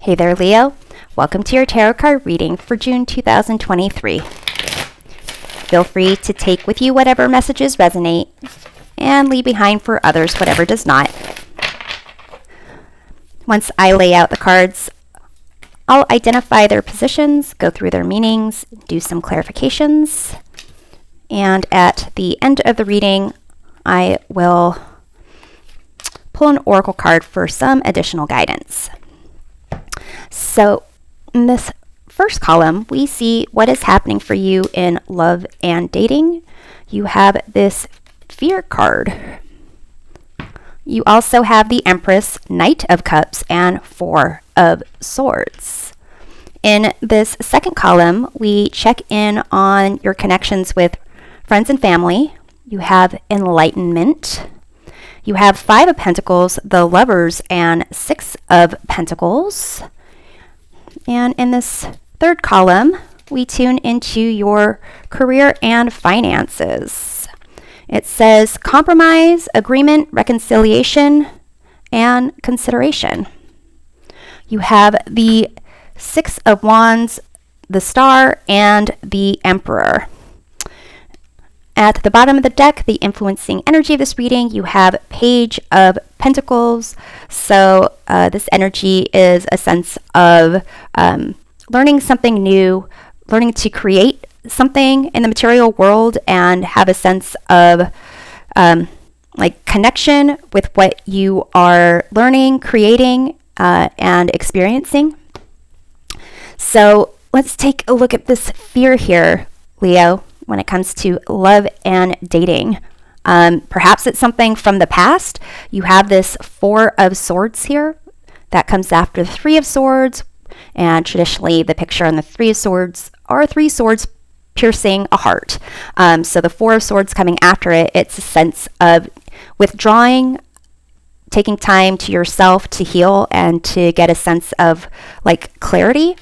Hey there, Leo. Welcome to your tarot card reading for June 2023. Feel free to take with you whatever messages resonate and leave behind for others whatever does not. Once I lay out the cards, I'll identify their positions, go through their meanings, do some clarifications, and at the end of the reading, I will pull an oracle card for some additional guidance. So in this first column, we see what is happening for you in love and dating. You have this Fear card. You also have the Empress, Knight of Cups, and Four of Swords. In this second column, we check in on your connections with friends and family. You have Enlightenment. You have Five of Pentacles, the Lovers, and Six of Pentacles. And in this third column, we tune into your career and finances. It says compromise, agreement, reconciliation, and consideration. You have the Six of Wands, the Star, and the Emperor. At the bottom of the deck, the influencing energy of this reading, you have Page of Pentacles. So this energy is a sense of learning something new, learning to create something in the material world and have a sense of like connection with what you are learning, creating, and experiencing. So let's take a look at this fear here, Leo, when it comes to love and dating. Perhaps it's something from the past. You have this Four of Swords here that comes after the Three of Swords, and traditionally the picture on the Three of Swords are three swords piercing a heart. So the Four of Swords coming after it, it's a sense of withdrawing, taking time to yourself to heal and to get a sense of like clarity.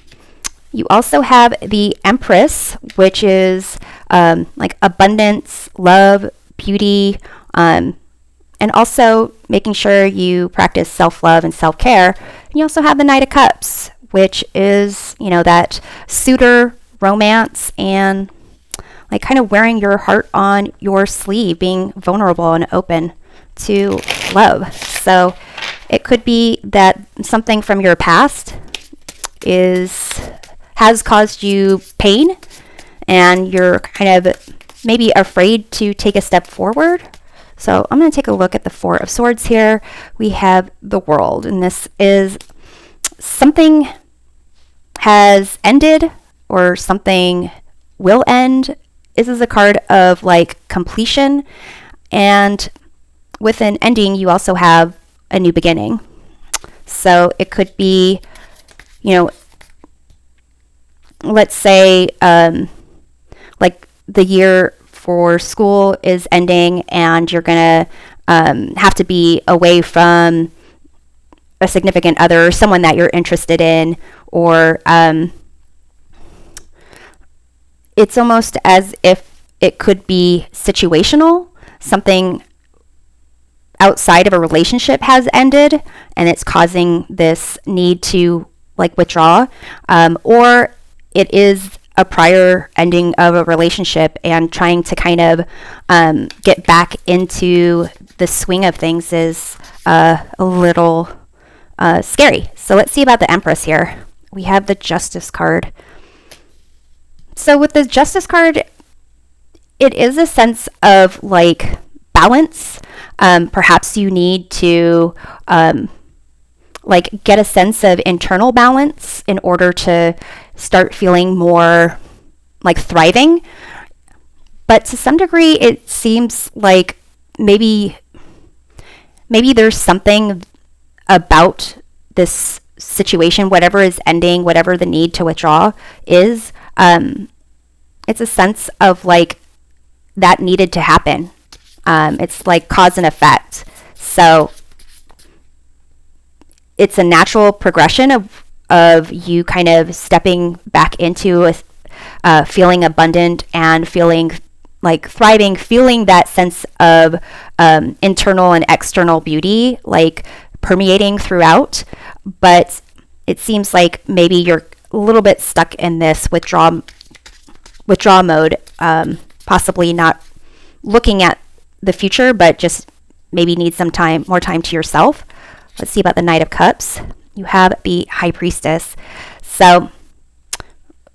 You also have the Empress, which is like abundance, love, beauty, and also making sure you practice self-love and self-care. And you also have the Knight of Cups, which is, you know, that suitor romance and like kind of wearing your heart on your sleeve, being vulnerable and open to love. So it could be that something from your past has caused you pain and you're kind of maybe afraid to take a step forward. So I'm going to take a look at the Four of Swords here. We have the World, and this is something has ended or something will end. This is a card of like completion, and with an ending you also have a new beginning. So it could be, you know, let's say like the year for school is ending and you're gonna have to be away from a significant other, someone that you're interested in, or it's almost as if it could be situational. Something outside of a relationship has ended and it's causing this need to like withdraw, or it is a prior ending of a relationship and trying to kind of get back into the swing of things is a little scary. So let's see about the Empress here. We have the Justice card. So with the Justice card, it is a sense of like balance. Perhaps you need to like get a sense of internal balance in order to start feeling more like thriving. But to some degree, it seems like maybe there's something about this situation, whatever is ending, whatever the need to withdraw is, it's a sense of like that needed to happen. It's like cause and effect. So it's a natural progression of you kind of stepping back into feeling abundant and feeling like thriving, feeling that sense of internal and external beauty like permeating throughout. But it seems like maybe you're a little bit stuck in this withdraw mode, possibly not looking at the future, but just maybe need some more time to yourself. Let's see about the Knight of Cups. You have the High Priestess. So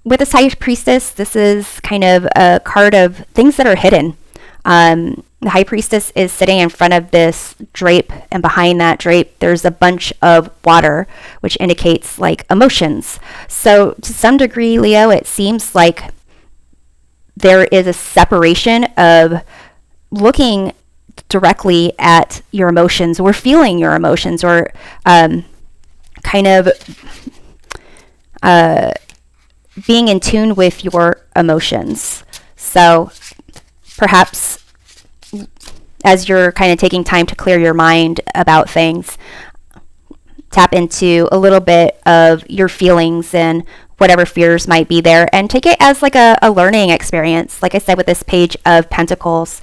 with this High Priestess, this is kind of a card of things that are hidden. The High Priestess is sitting in front of this drape, and behind that drape, there's a bunch of water, which indicates like emotions. So to some degree, Leo, it seems like there is a separation of looking directly at your emotions or feeling your emotions, or kind of being in tune with your emotions. So perhaps as you're kind of taking time to clear your mind about things, tap into a little bit of your feelings and whatever fears might be there, and take it as like a learning experience. Like I said, with this Page of Pentacles,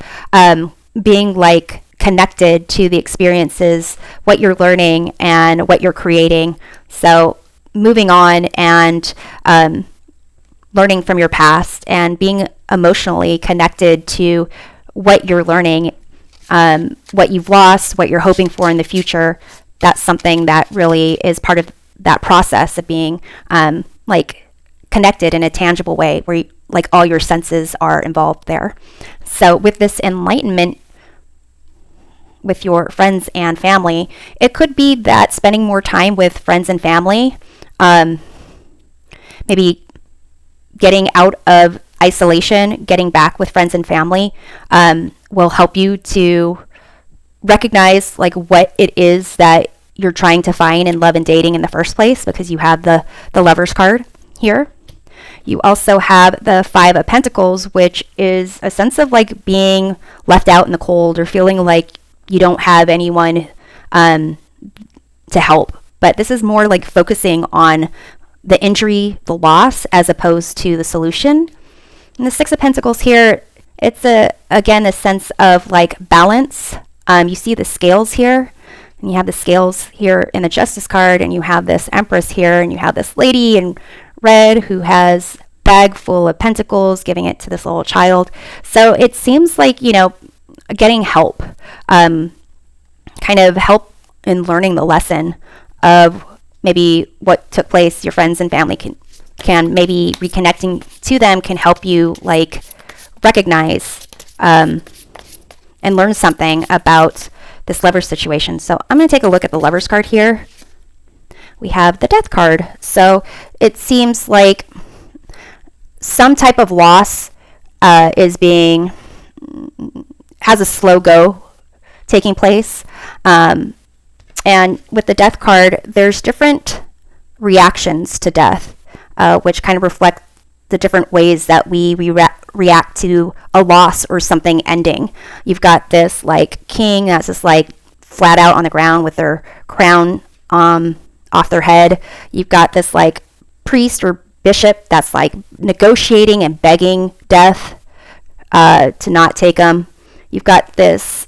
being like connected to the experiences, what you're learning and what you're creating. So moving on and learning from your past and being emotionally connected to what you're learning, what you've lost, what you're hoping for in the future. That's something that really is part of that process of being like connected in a tangible way, where like all your senses are involved there. So with this enlightenment with your friends and family, it could be that spending more time with friends and family, maybe getting out of isolation, getting back with friends and family, will help you to recognize like what it is that you're trying to find in love and dating in the first place, because you have the Lovers card here. You also have the Five of Pentacles, which is a sense of like being left out in the cold, or feeling like you don't have anyone to help. But this is more like focusing on the injury, the loss, as opposed to the solution. And the Six of Pentacles here, it's again a sense of like balance. You see the scales here, and you have the scales here in the Justice card, and you have this Empress here, and you have this lady in red who has bag full of pentacles, giving it to this little child. So it seems like, you know, getting help, kind of help in learning the lesson of maybe what took place. Your friends and family can maybe reconnecting to them can help you like recognize and learn something about this Lovers situation. So I'm going to take a look at the Lovers card here. We have the Death card. So it seems like some type of loss has a slow go taking place. And with the Death card, there's different reactions to death, which kind of reflect the different ways that we react to a loss or something ending. You've got this like king that's just like flat out on the ground with their crown off their head. You've got this like priest or bishop that's like negotiating and begging death to not take them. You've got this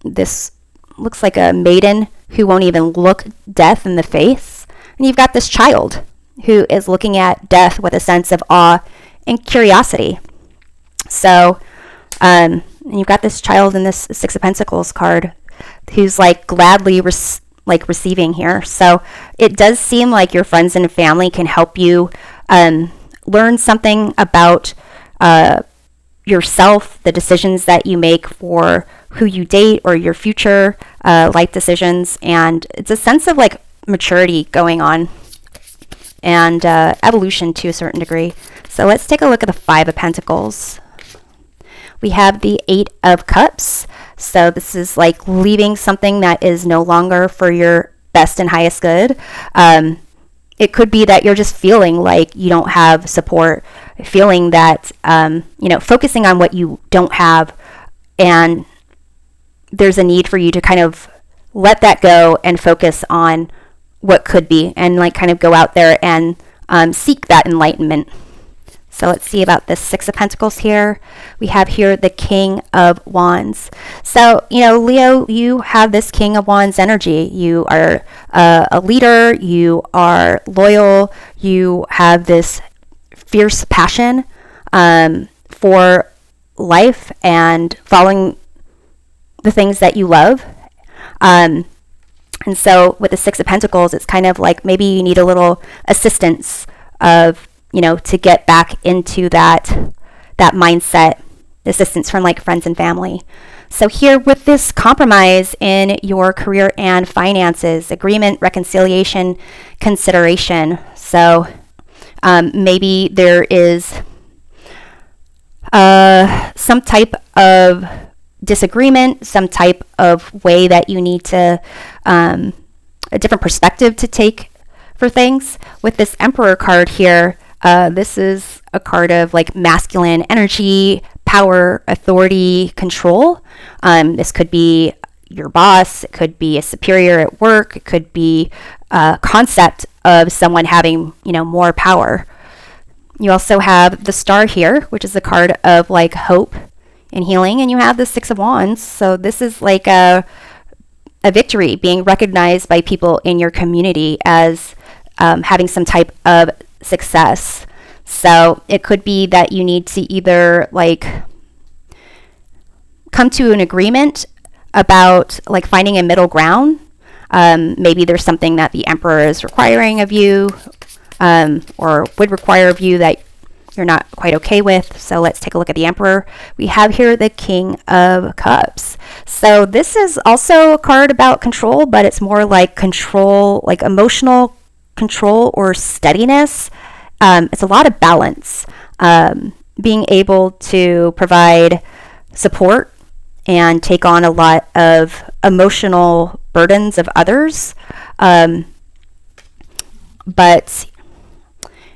looks like a maiden who won't even look death in the face. And you've got this child who is looking at death with a sense of awe and curiosity. So, and you've got this child in this Six of Pentacles card who's like gladly receiving here. So it does seem like your friends and family can help you learn something about yourself, the decisions that you make for who you date or your future life decisions. And it's a sense of like maturity going on and evolution to a certain degree. So let's take a look at the Five of Pentacles. We have the Eight of Cups. So this is like leaving something that is no longer for your best and highest good. It could be that you're just feeling like you don't have support, feeling that, focusing on what you don't have, and there's a need for you to kind of let that go and focus on what could be, and like kind of go out there and seek that enlightenment. So let's see about this Six of Pentacles here. We have here the King of Wands. So, Leo, you have this King of Wands energy. You are a leader. You are loyal. You have this fierce passion for life and following the things that you love. And so with the Six of Pentacles, it's kind of like maybe you need a little assistance of to get back into that mindset, assistance from like friends and family. So here with this compromise in your career and finances, agreement, reconciliation, consideration. So maybe there is some type of disagreement, some type of way that you need to, a different perspective to take for things. With this Emperor card here, this is a card of like masculine energy, power, authority, control. This could be your boss, it could be a superior at work, it could be a concept of someone having, more power. You also have the Star here, which is a card of like hope and healing, and you have the Six of Wands. So this is like a victory being recognized by people in your community as having some type of success. So it could be that you need to either like come to an agreement about like finding a middle ground. Maybe there's something that the Emperor is requiring of you, or would require of you that you're not quite okay with. So let's take a look at the Emperor. We have here the King of Cups. So this is also a card about control, but it's more like control, like emotional control or steadiness. It's a lot of balance, being able to provide support and take on a lot of emotional burdens of others. But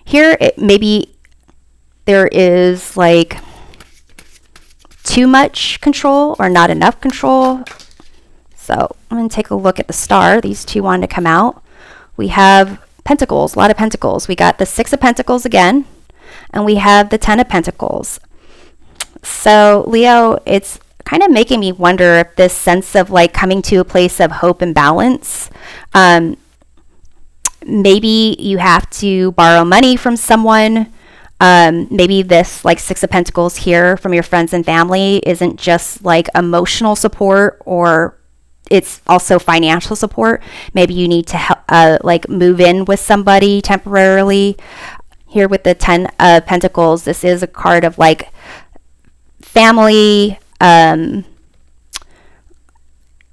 here, maybe there is like too much control or not enough control. So I'm going to take a look at the Star. These two wanted to come out. We have Pentacles, a lot of Pentacles. We got the Six of Pentacles again, and we have the Ten of Pentacles. So Leo, it's kind of making me wonder if this sense of like coming to a place of hope and balance, maybe you have to borrow money from someone. Maybe this like Six of Pentacles here from your friends and family isn't just like emotional support, or it's also financial support. Maybe you need to help, like move in with somebody temporarily. Here with the Ten of Pentacles, this is a card of like family,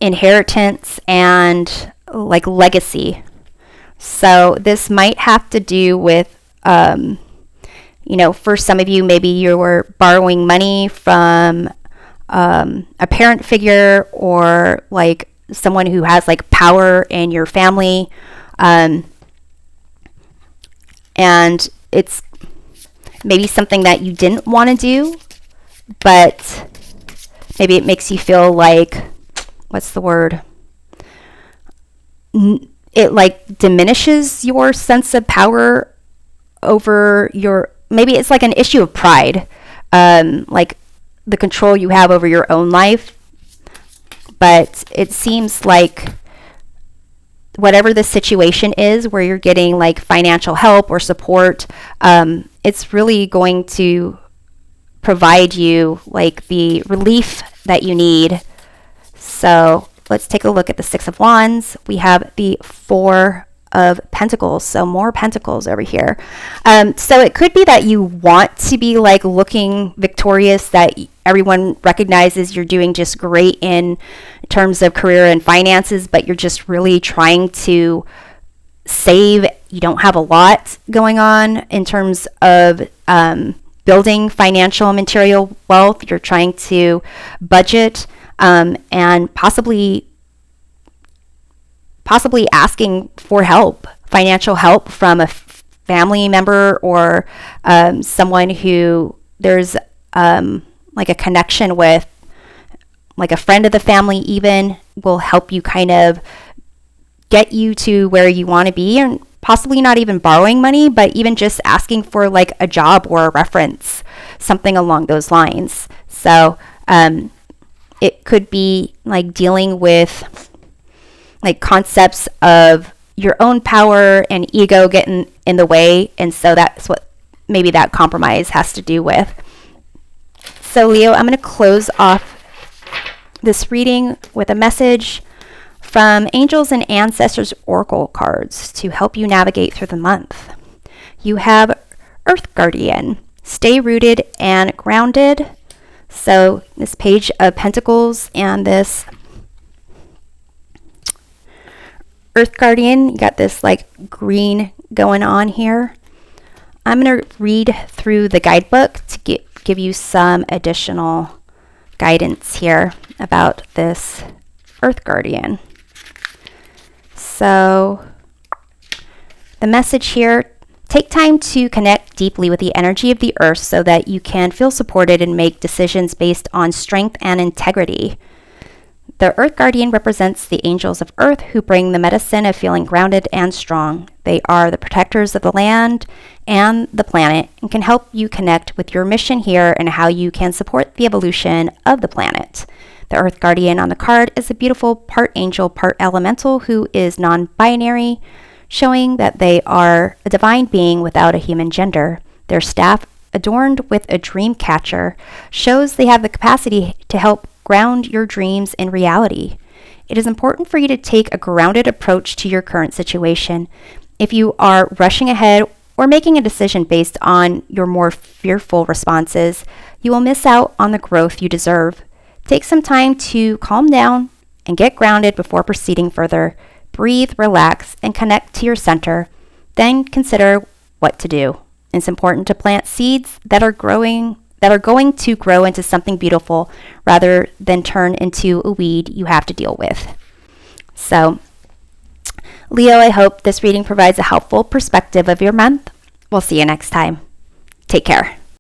inheritance, and like legacy. So this might have to do with, for some of you, maybe you were borrowing money from a parent figure, or like someone who has like power in your family, and it's maybe something that you didn't want to do, but maybe it makes you feel like, what's the word? It like diminishes your sense of power over maybe it's like an issue of pride, like the control you have over your own life. But it seems like whatever the situation is where you're getting like financial help or support, it's really going to provide you like the relief that you need. So let's take a look at the Six of Wands. We have the Four of Pentacles, so more Pentacles over here. So it could be that you want to be like looking victorious, that everyone recognizes you're doing just great in terms of career and finances, but you're just really trying to save. You don't have a lot going on in terms of building financial and material wealth. You're trying to budget, and possibly asking for help, financial help from a family member, or someone who there's like a connection with, like a friend of the family even, will help you kind of get you to where you want to be, and possibly not even borrowing money, but even just asking for like a job or a reference, something along those lines. So it could be like dealing with like concepts of your own power and ego getting in the way. And so that's what maybe that compromise has to do with. So Leo, I'm going to close off this reading with a message from Angels and Ancestors Oracle cards to help you navigate through the month. You have Earth Guardian, stay rooted and grounded. So this Page of Pentacles and this Earth Guardian, you got this like green going on here. I'm going to read through the guidebook to give you some additional guidance here about this Earth Guardian. So the message here, take time to connect deeply with the energy of the earth so that you can feel supported and make decisions based on strength and integrity. The Earth Guardian represents the angels of Earth who bring the medicine of feeling grounded and strong. They are the protectors of the land and the planet and can help you connect with your mission here and how you can support the evolution of the planet. The Earth Guardian on the card is a beautiful part angel, part elemental who is non-binary, showing that they are a divine being without a human gender. Their staff, adorned with a dream catcher, shows they have the capacity to help ground your dreams in reality. It is important for you to take a grounded approach to your current situation. If you are rushing ahead or making a decision based on your more fearful responses, you will miss out on the growth you deserve. Take some time to calm down and get grounded before proceeding further. Breathe, relax, and connect to your center. Then consider what to do. It's important to plant seeds that are going to grow into something beautiful rather than turn into a weed you have to deal with. So, Leo, I hope this reading provides a helpful perspective of your month. We'll see you next time. Take care.